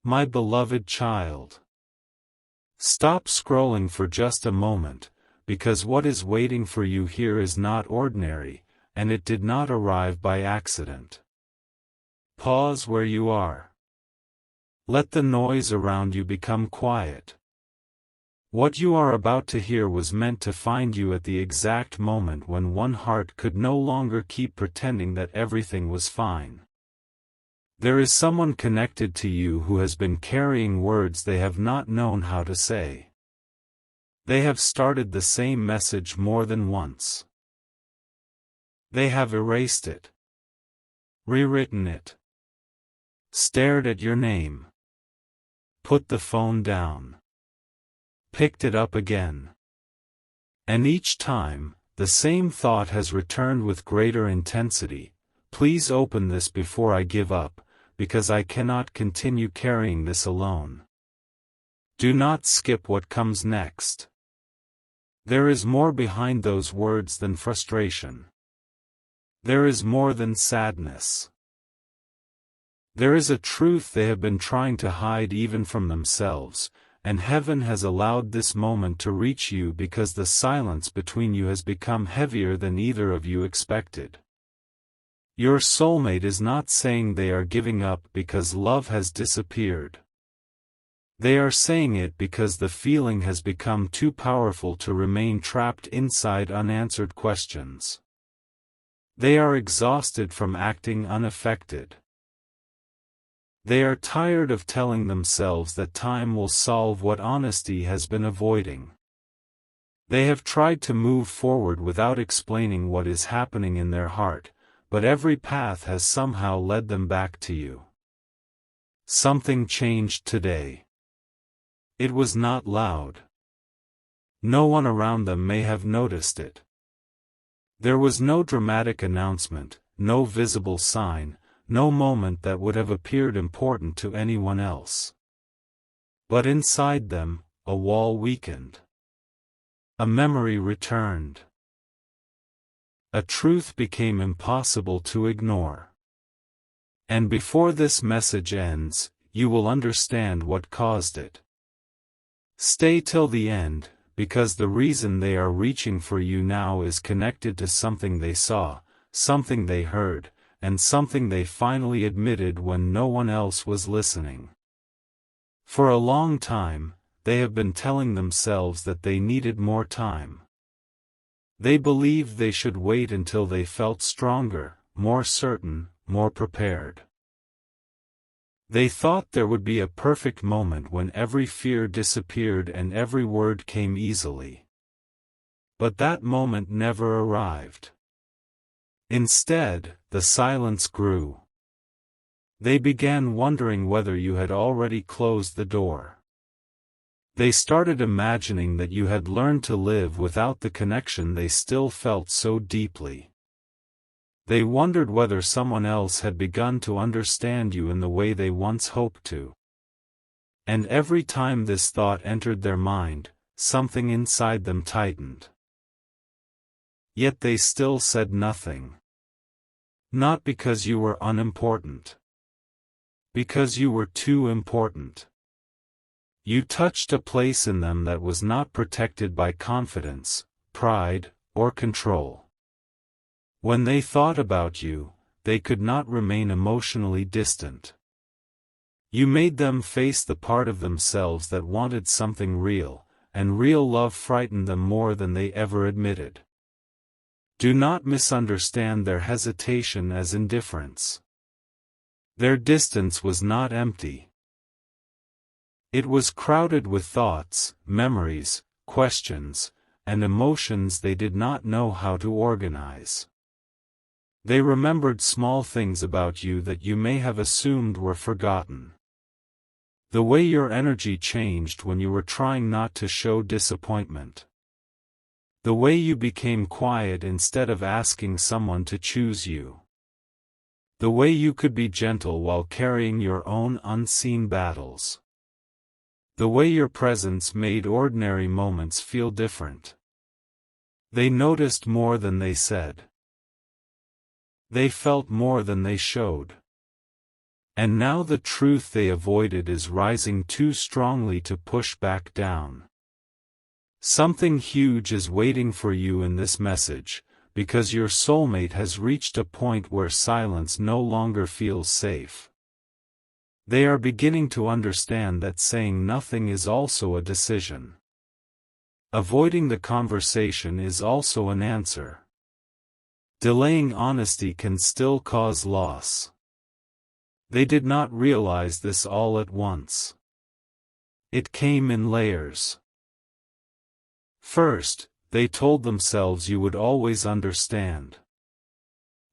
My beloved child. Stop scrolling for just a moment, because what is waiting for you here is not ordinary, and it did not arrive by accident. Pause where you are. Let the noise around you become quiet. What you are about to hear was meant to find you at the exact moment when one heart could no longer keep pretending that everything was fine. There is someone connected to you who has been carrying words they have not known how to say. They have started the same message more than once. They have erased it, rewritten it, stared at your name, put the phone down, picked it up again. And each time, the same thought has returned with greater intensity. Please open this before I give up, because I cannot continue carrying this alone. Do not skip what comes next. There is more behind those words than frustration. There is more than sadness. There is a truth they have been trying to hide even from themselves, and heaven has allowed this moment to reach you because the silence between you has become heavier than either of you expected. Your soulmate is not saying they are giving up because love has disappeared. They are saying it because the feeling has become too powerful to remain trapped inside unanswered questions. They are exhausted from acting unaffected. They are tired of telling themselves that time will solve what honesty has been avoiding. They have tried to move forward without explaining what is happening in their heart, but every path has somehow led them back to you. Something changed today. It was not loud. No one around them may have noticed it. There was no dramatic announcement, no visible sign, no moment that would have appeared important to anyone else. But inside them, a wall weakened. A memory returned. A truth became impossible to ignore. And before this message ends, you will understand what caused it. Stay till the end, because the reason they are reaching for you now is connected to something they saw, something they heard, and something they finally admitted when no one else was listening. For a long time, they have been telling themselves that they needed more time. They believed they should wait until they felt stronger, more certain, more prepared. They thought there would be a perfect moment when every fear disappeared and every word came easily. But that moment never arrived. Instead, the silence grew. They began wondering whether you had already closed the door. They started imagining that you had learned to live without the connection they still felt so deeply. They wondered whether someone else had begun to understand you in the way they once hoped to. And every time this thought entered their mind, something inside them tightened. Yet they still said nothing. Not because you were unimportant. Because you were too important. You touched a place in them that was not protected by confidence, pride, or control. When they thought about you, they could not remain emotionally distant. You made them face the part of themselves that wanted something real, and real love frightened them more than they ever admitted. Do not misunderstand their hesitation as indifference. Their distance was not empty. It was crowded with thoughts, memories, questions, and emotions they did not know how to organize. They remembered small things about you that you may have assumed were forgotten. The way your energy changed when you were trying not to show disappointment. The way you became quiet instead of asking someone to choose you. The way you could be gentle while carrying your own unseen battles. The way your presence made ordinary moments feel different. They noticed more than they said. They felt more than they showed. And now the truth they avoided is rising too strongly to push back down. Something huge is waiting for you in this message, because your soulmate has reached a point where silence no longer feels safe. They are beginning to understand that saying nothing is also a decision. Avoiding the conversation is also an answer. Delaying honesty can still cause loss. They did not realize this all at once. It came in layers. First, they told themselves you would always understand.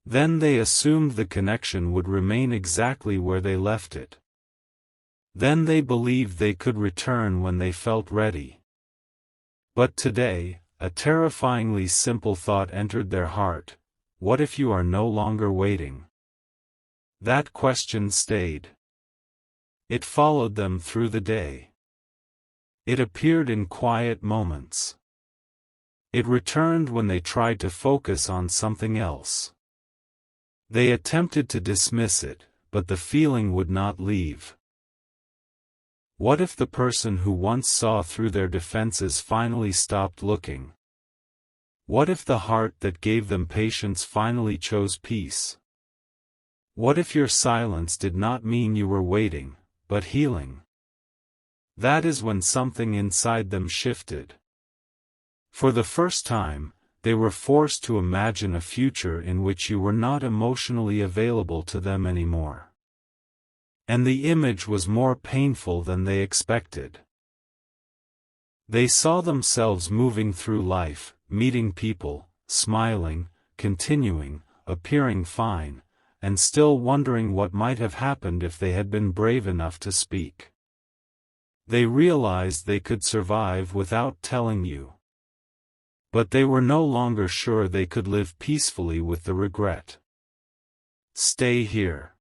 Then they assumed the connection would remain exactly where they left it. Then they believed they could return when they felt ready. But today, a terrifyingly simple thought entered their heart: what if you are no longer waiting? That question stayed. It followed them through the day. It appeared in quiet moments. It returned when they tried to focus on something else. They attempted to dismiss it, but the feeling would not leave. What if the person who once saw through their defenses finally stopped looking? What if the heart that gave them patience finally chose peace? What if your silence did not mean you were waiting, but healing? That is when something inside them shifted. For the first time, they were forced to imagine a future in which you were not emotionally available to them anymore. And the image was more painful than they expected. They saw themselves moving through life, meeting people, smiling, continuing, appearing fine, and still wondering what might have happened if they had been brave enough to speak. They realized they could survive without telling you. But they were no longer sure they could live peacefully with the regret. Stay here.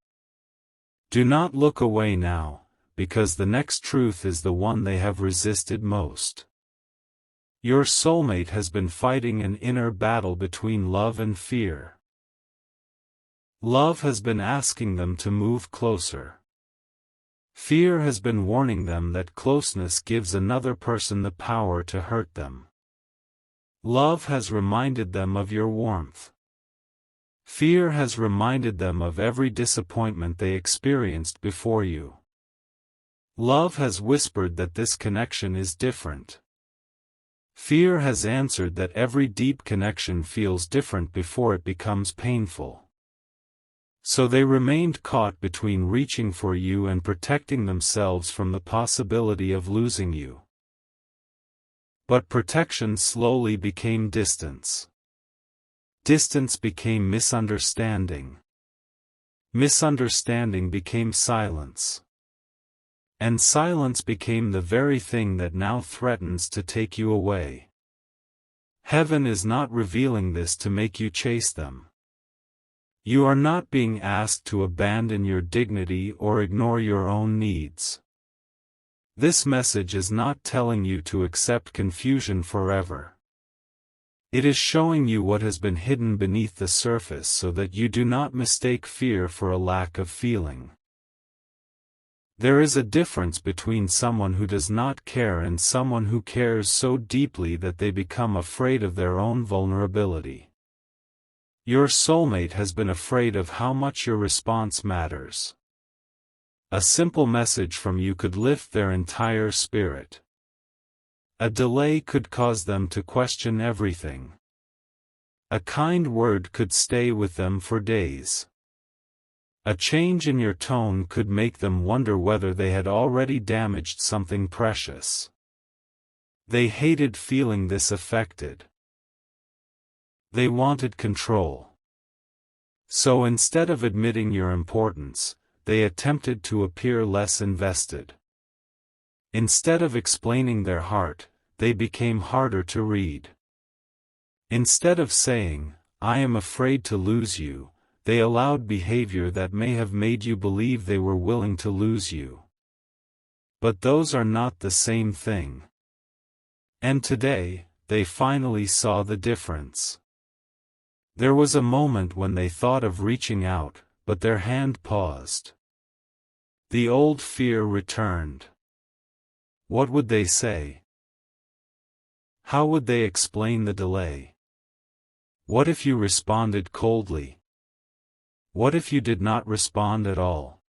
Do not look away now, because the next truth is the one they have resisted most. Your soulmate has been fighting an inner battle between love and fear. Love has been asking them to move closer. Fear has been warning them that closeness gives another person the power to hurt them. Love has reminded them of your warmth. Fear has reminded them of every disappointment they experienced before you. Love has whispered that this connection is different. Fear has answered that every deep connection feels different before it becomes painful. So they remained caught between reaching for you and protecting themselves from the possibility of losing you. But protection slowly became distance. Distance became misunderstanding. Misunderstanding became silence. And silence became the very thing that now threatens to take you away. Heaven is not revealing this to make you chase them. You are not being asked to abandon your dignity or ignore your own needs. This message is not telling you to accept confusion forever. It is showing you what has been hidden beneath the surface so that you do not mistake fear for a lack of feeling. There is a difference between someone who does not care and someone who cares so deeply that they become afraid of their own vulnerability. Your soulmate has been afraid of how much your response matters. A simple message from you could lift their entire spirit. A delay could cause them to question everything. A kind word could stay with them for days. A change in your tone could make them wonder whether they had already damaged something precious. They hated feeling this affected. They wanted control. So instead of admitting your importance, they attempted to appear less invested. Instead of explaining their heart, they became harder to read. Instead of saying, "I am afraid to lose you," they allowed behavior that may have made you believe they were willing to lose you. But those are not the same thing. And today, they finally saw the difference. There was a moment when they thought of reaching out, but their hand paused. The old fear returned. What would they say? How would they explain the delay? What if you responded coldly? What if you did not respond at all?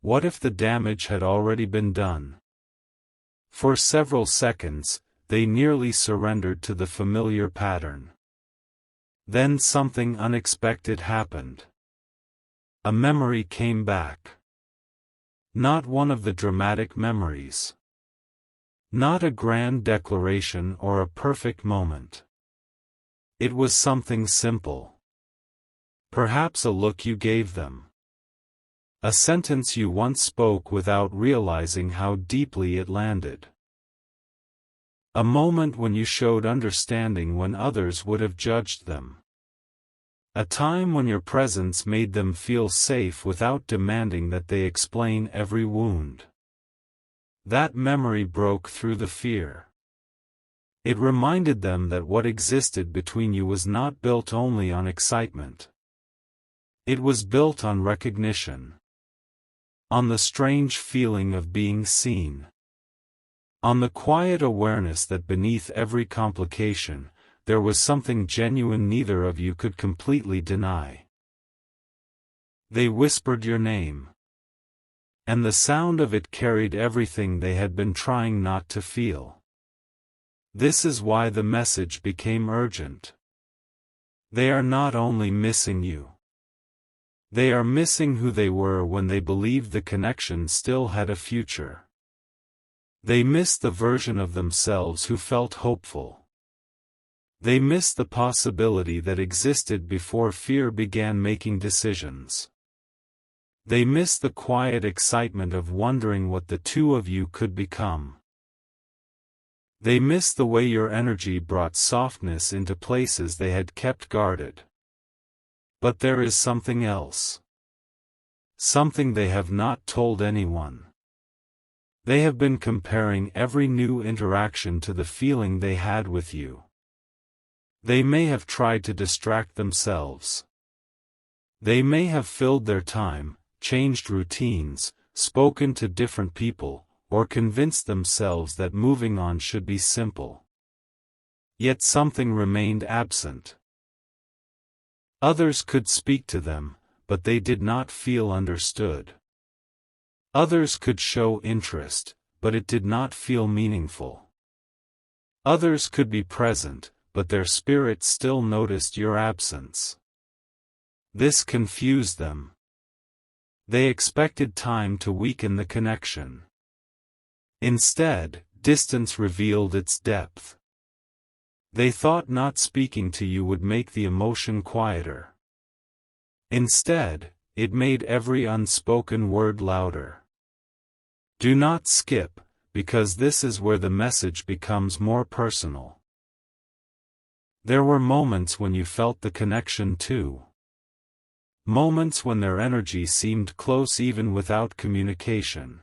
What if the damage had already been done? For several seconds, they nearly surrendered to the familiar pattern. Then something unexpected happened. A memory came back. Not one of the dramatic memories. Not a grand declaration or a perfect moment. It was something simple. Perhaps a look you gave them. A sentence you once spoke without realizing how deeply it landed. A moment when you showed understanding when others would have judged them. A time when your presence made them feel safe without demanding that they explain every wound. That memory broke through the fear. It reminded them that what existed between you was not built only on excitement. It was built on recognition. On the strange feeling of being seen. On the quiet awareness that beneath every complication, there was something genuine neither of you could completely deny. They whispered your name. And the sound of it carried everything they had been trying not to feel. This is why the message became urgent. They are not only missing you. They are missing who they were when they believed the connection still had a future. They miss the version of themselves who felt hopeful. They miss the possibility that existed before fear began making decisions. They miss the quiet excitement of wondering what the two of you could become. They miss the way your energy brought softness into places they had kept guarded. But there is something else. Something they have not told anyone. They have been comparing every new interaction to the feeling they had with you. They may have tried to distract themselves. They may have filled their time, changed routines, spoken to different people, or convinced themselves that moving on should be simple. Yet something remained absent. Others could speak to them, but they did not feel understood. Others could show interest, but it did not feel meaningful. Others could be present, but their spirit still noticed your absence. This confused them. They expected time to weaken the connection. Instead, distance revealed its depth. They thought not speaking to you would make the emotion quieter. Instead, it made every unspoken word louder. Do not skip, because this is where the message becomes more personal. There were moments when you felt the connection too. Moments when their energy seemed close even without communication.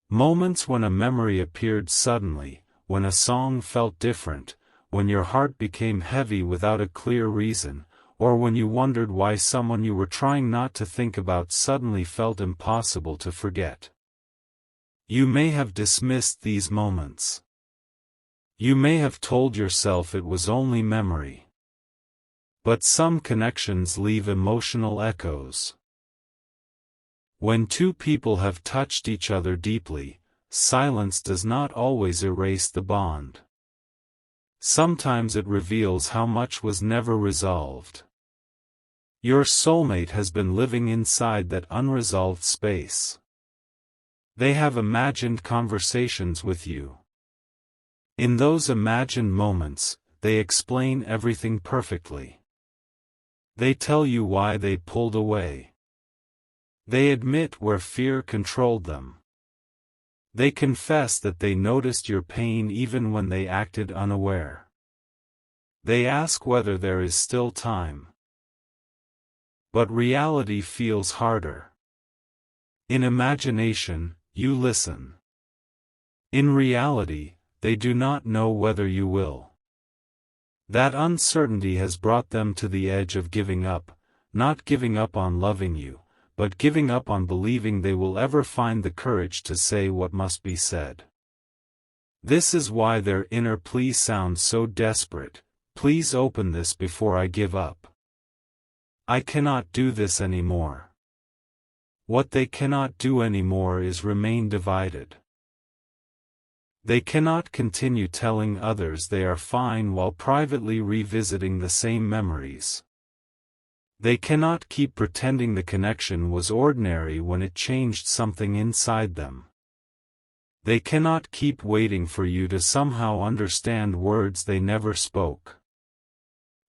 Moments when a memory appeared suddenly, when a song felt different, when your heart became heavy without a clear reason, or when you wondered why someone you were trying not to think about suddenly felt impossible to forget. You may have dismissed these moments. You may have told yourself it was only memory. But some connections leave emotional echoes. When two people have touched each other deeply, silence does not always erase the bond. Sometimes it reveals how much was never resolved. Your soulmate has been living inside that unresolved space. They have imagined conversations with you. In those imagined moments, they explain everything perfectly. They tell you why they pulled away. They admit where fear controlled them. They confess that they noticed your pain even when they acted unaware. They ask whether there is still time. But reality feels harder. In imagination, you listen. In reality, they do not know whether you will. That uncertainty has brought them to the edge of giving up, not giving up on loving you, but giving up on believing they will ever find the courage to say what must be said. This is why their inner plea sounds so desperate: please open this before I give up. I cannot do this anymore. What they cannot do anymore is remain divided. They cannot continue telling others they are fine while privately revisiting the same memories. They cannot keep pretending the connection was ordinary when it changed something inside them. They cannot keep waiting for you to somehow understand words they never spoke.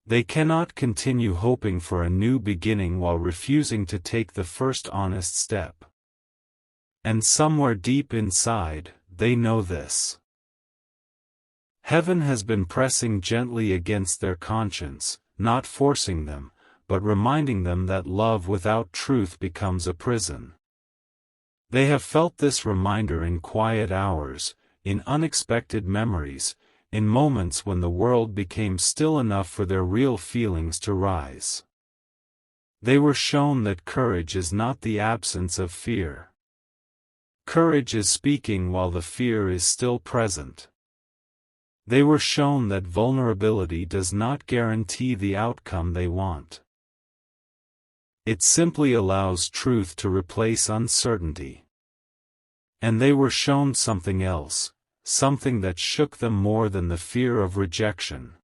They cannot continue hoping for a new beginning while refusing to take the first honest step. And somewhere deep inside, they know this. Heaven has been pressing gently against their conscience, not forcing them, but reminding them that love without truth becomes a prison. They have felt this reminder in quiet hours, in unexpected memories, in moments when the world became still enough for their real feelings to rise. They were shown that courage is not the absence of fear. Courage is speaking while the fear is still present. They were shown that vulnerability does not guarantee the outcome they want. It simply allows truth to replace uncertainty. And they were shown something else, something that shook them more than the fear of rejection.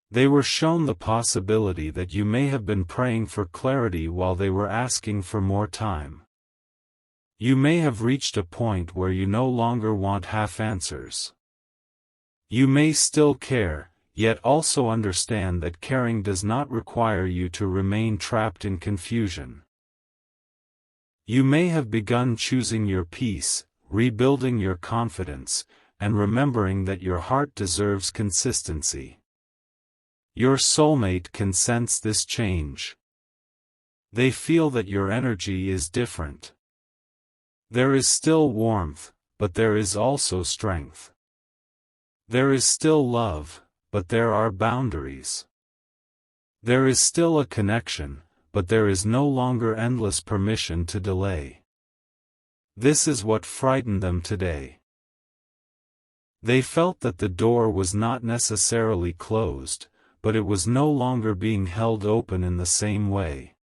They were shown the possibility that you may have been praying for clarity while they were asking for more time. You may have reached a point where you no longer want half answers. You may still care, yet also understand that caring does not require you to remain trapped in confusion. You may have begun choosing your peace, rebuilding your confidence, and remembering that your heart deserves consistency. Your soulmate can sense this change. They feel that your energy is different. There is still warmth, but there is also strength. There is still love, but there are boundaries. There is still a connection, but there is no longer endless permission to delay. This is what frightened them today. They felt that the door was not necessarily closed, but it was no longer being held open in the same way.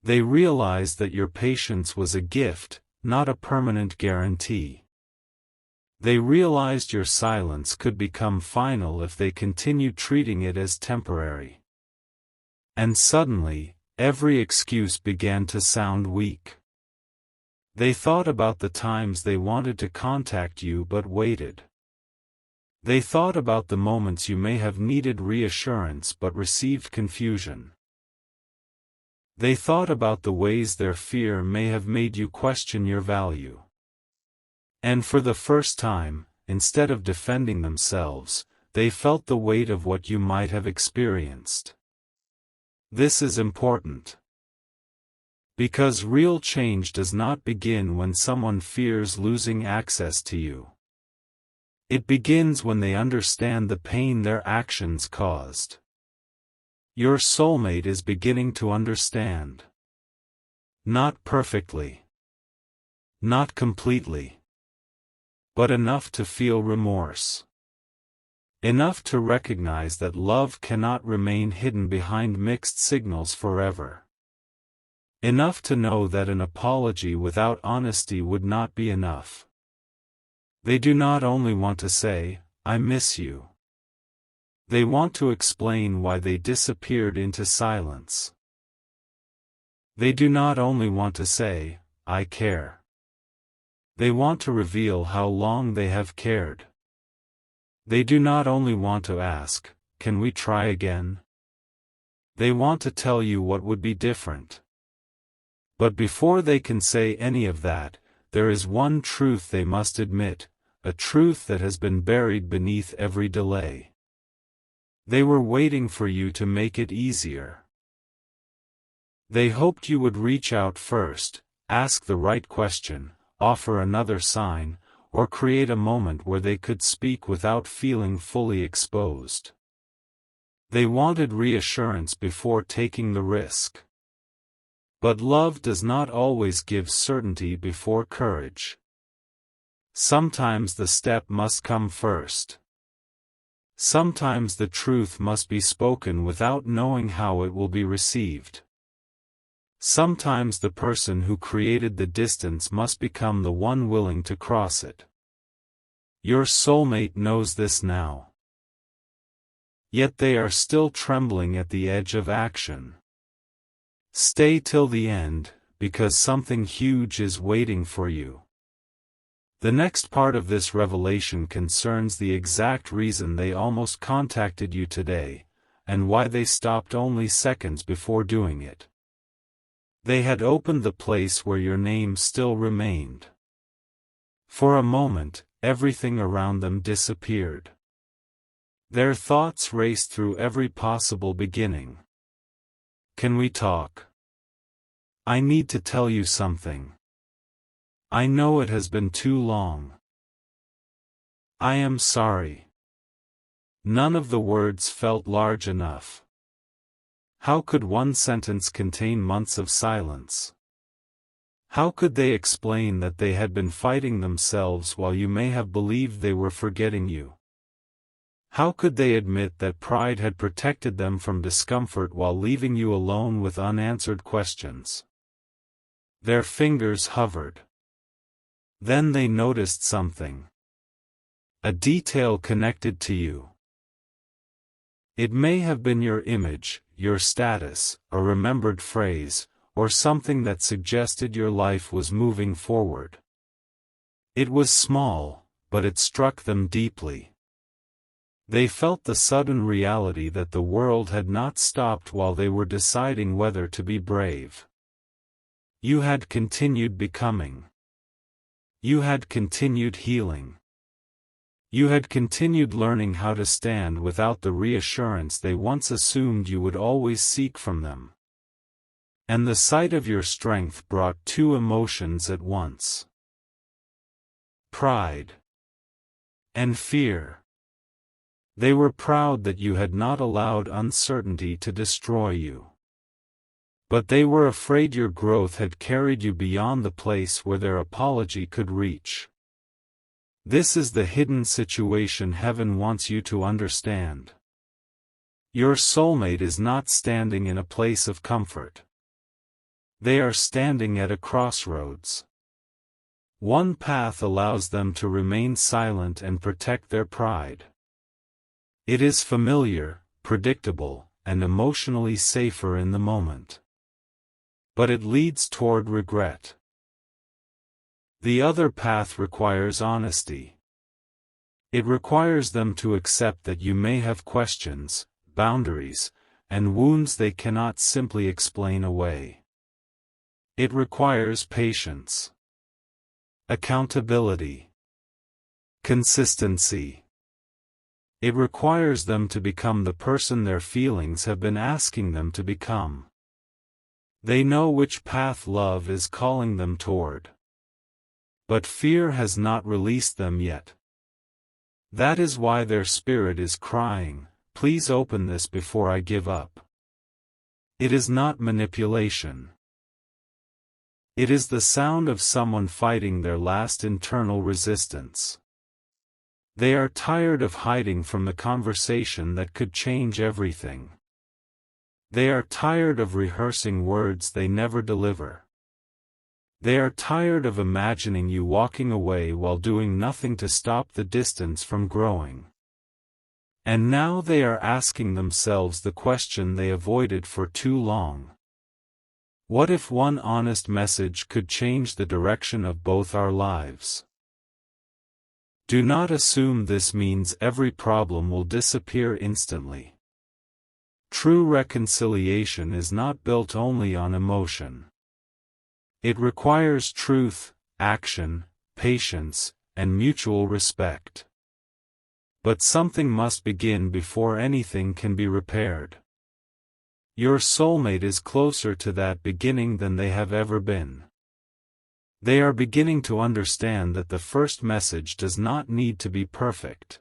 They realized that your patience was a gift, not a permanent guarantee. They realized your silence could become final if they continued treating it as temporary. And suddenly, every excuse began to sound weak. They thought about the times they wanted to contact you but waited. They thought about the moments you may have needed reassurance but received confusion. They thought about the ways their fear may have made you question your value. And for the first time, instead of defending themselves, they felt the weight of what you might have experienced. This is important. Because real change does not begin when someone fears losing access to you. It begins when they understand the pain their actions caused. Your soulmate is beginning to understand. Not perfectly. Not completely. But enough to feel remorse. Enough to recognize that love cannot remain hidden behind mixed signals forever. Enough to know that an apology without honesty would not be enough. They do not only want to say, "I miss you." They want to explain why they disappeared into silence. They do not only want to say, "I care." They want to reveal how long they have cared. They do not only want to ask, "Can we try again?" They want to tell you what would be different. But before they can say any of that, there is one truth they must admit, a truth that has been buried beneath every delay. They were waiting for you to make it easier. They hoped you would reach out first, ask the right question, offer another sign, or create a moment where they could speak without feeling fully exposed. They wanted reassurance before taking the risk. But love does not always give certainty before courage. Sometimes the step must come first. Sometimes the truth must be spoken without knowing how it will be received. Sometimes the person who created the distance must become the one willing to cross it. Your soulmate knows this now. Yet they are still trembling at the edge of action. Stay till the end, because something huge is waiting for you. The next part of this revelation concerns the exact reason they almost contacted you today, and why they stopped only seconds before doing it. They had opened the place where your name still remained. For a moment, everything around them disappeared. Their thoughts raced through every possible beginning. Can we talk? I need to tell you something. I know it has been too long. I am sorry. None of the words felt large enough. How could one sentence contain months of silence? How could they explain that they had been fighting themselves while you may have believed they were forgetting you? How could they admit that pride had protected them from discomfort while leaving you alone with unanswered questions? Their fingers hovered. Then they noticed something. A detail connected to you. It may have been your image, your status, a remembered phrase, or something that suggested your life was moving forward. It was small, but it struck them deeply. They felt the sudden reality that the world had not stopped while they were deciding whether to be brave. You had continued becoming. You had continued healing. You had continued learning how to stand without the reassurance they once assumed you would always seek from them. And the sight of your strength brought two emotions at once. Pride. And fear. They were proud that you had not allowed uncertainty to destroy you. But they were afraid your growth had carried you beyond the place where their apology could reach. This is the hidden situation heaven wants you to understand. Your soulmate is not standing in a place of comfort. They are standing at a crossroads. One path allows them to remain silent and protect their pride. It is familiar, predictable, and emotionally safer in the moment. But it leads toward regret. The other path requires honesty. It requires them to accept that you may have questions, boundaries, and wounds they cannot simply explain away. It requires patience, accountability, consistency. It requires them to become the person their feelings have been asking them to become. They know which path love is calling them toward. But fear has not released them yet. That is why their spirit is crying, "Please open this before I give up." It is not manipulation. It is the sound of someone fighting their last internal resistance. They are tired of hiding from the conversation that could change everything. They are tired of rehearsing words they never deliver. They are tired of imagining you walking away while doing nothing to stop the distance from growing. And now they are asking themselves the question they avoided for too long. What if one honest message could change the direction of both our lives? Do not assume this means every problem will disappear instantly. True reconciliation is not built only on emotion. It requires truth, action, patience, and mutual respect. But something must begin before anything can be repaired. Your soulmate is closer to that beginning than they have ever been. They are beginning to understand that the first message does not need to be perfect.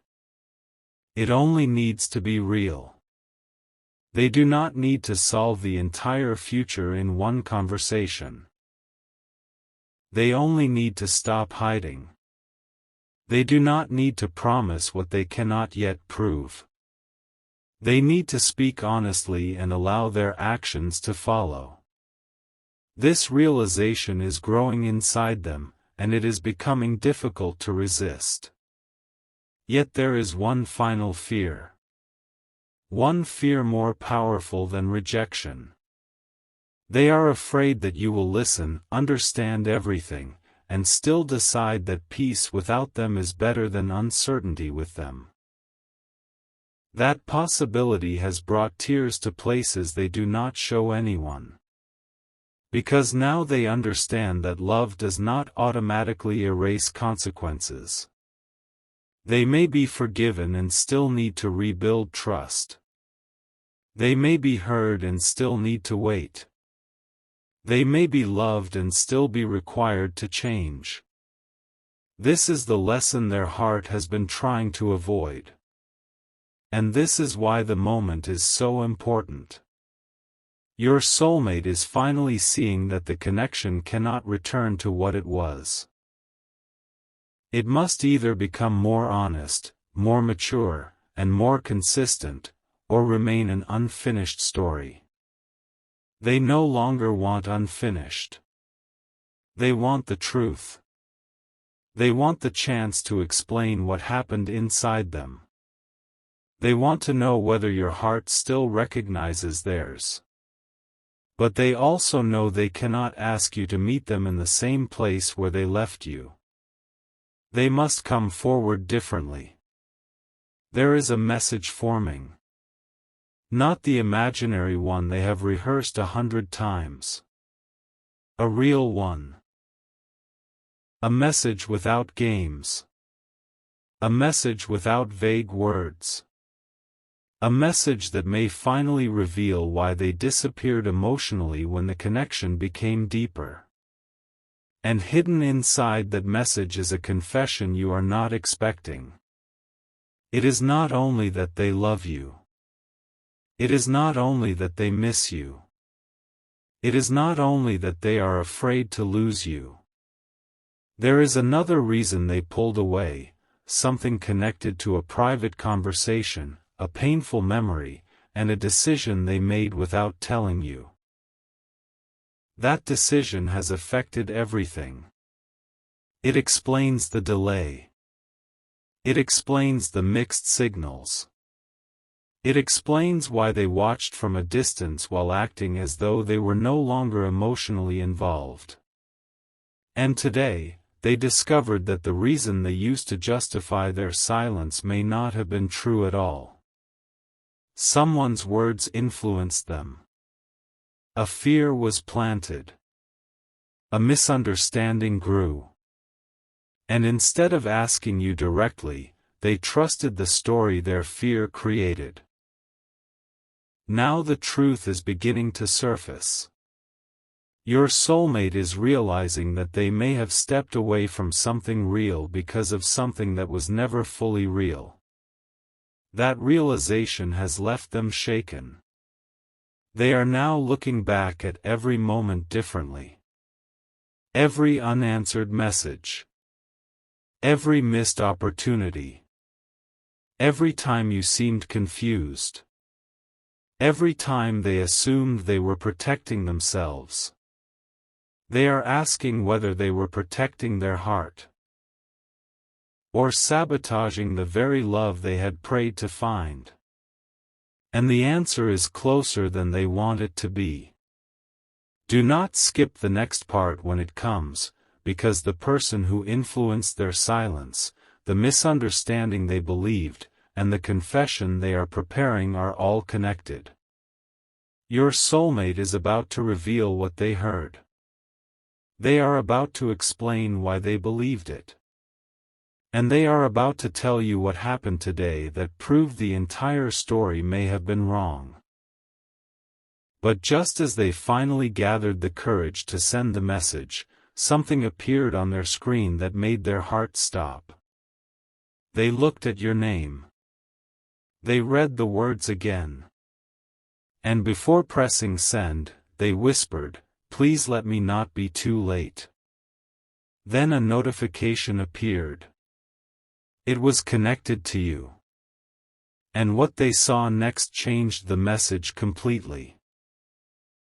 It only needs to be real. They do not need to solve the entire future in one conversation. They only need to stop hiding. They do not need to promise what they cannot yet prove. They need to speak honestly and allow their actions to follow. This realization is growing inside them, and it is becoming difficult to resist. Yet there is one final fear. One fear more powerful than rejection. They are afraid that you will listen, understand everything, and still decide that peace without them is better than uncertainty with them. That possibility has brought tears to places they do not show anyone. Because now they understand that love does not automatically erase consequences. They may be forgiven and still need to rebuild trust. They may be heard and still need to wait. They may be loved and still be required to change. This is the lesson their heart has been trying to avoid. And this is why the moment is so important. Your soulmate is finally seeing that the connection cannot return to what it was. It must either become more honest, more mature, and more consistent, or remain an unfinished story. They no longer want unfinished. They want the truth. They want the chance to explain what happened inside them. They want to know whether your heart still recognizes theirs. But they also know they cannot ask you to meet them in the same place where they left you. They must come forward differently. There is a message forming. Not the imaginary one they have rehearsed 100 times. A real one. A message without games. A message without vague words. A message that may finally reveal why they disappeared emotionally when the connection became deeper. And hidden inside that message is a confession you are not expecting. It is not only that they love you. It is not only that they miss you. It is not only that they are afraid to lose you. There is another reason they pulled away, something connected to a private conversation, a painful memory, and a decision they made without telling you. That decision has affected everything. It explains the delay. It explains the mixed signals. It explains why they watched from a distance while acting as though they were no longer emotionally involved. And today, they discovered that the reason they used to justify their silence may not have been true at all. Someone's words influenced them. A fear was planted. A misunderstanding grew. And instead of asking you directly, they trusted the story their fear created. Now the truth is beginning to surface. Your soulmate is realizing that they may have stepped away from something real because of something that was never fully real. That realization has left them shaken. They are now looking back at every moment differently. Every unanswered message. Every missed opportunity. Every time you seemed confused. Every time they assumed they were protecting themselves. They are asking whether they were protecting their heart. Or sabotaging the very love they had prayed to find. And the answer is closer than they want it to be. Do not skip the next part when it comes, because the person who influenced their silence, the misunderstanding they believed, and the confession they are preparing are all connected. Your soulmate is about to reveal what they heard. They are about to explain why they believed it. And they are about to tell you what happened today that proved the entire story may have been wrong. But just as they finally gathered the courage to send the message, something appeared on their screen that made their heart stop. They looked at your name. They read the words again. And before pressing send, they whispered, "Please let me not be too late." Then a notification appeared. It was connected to you. And what they saw next changed the message completely.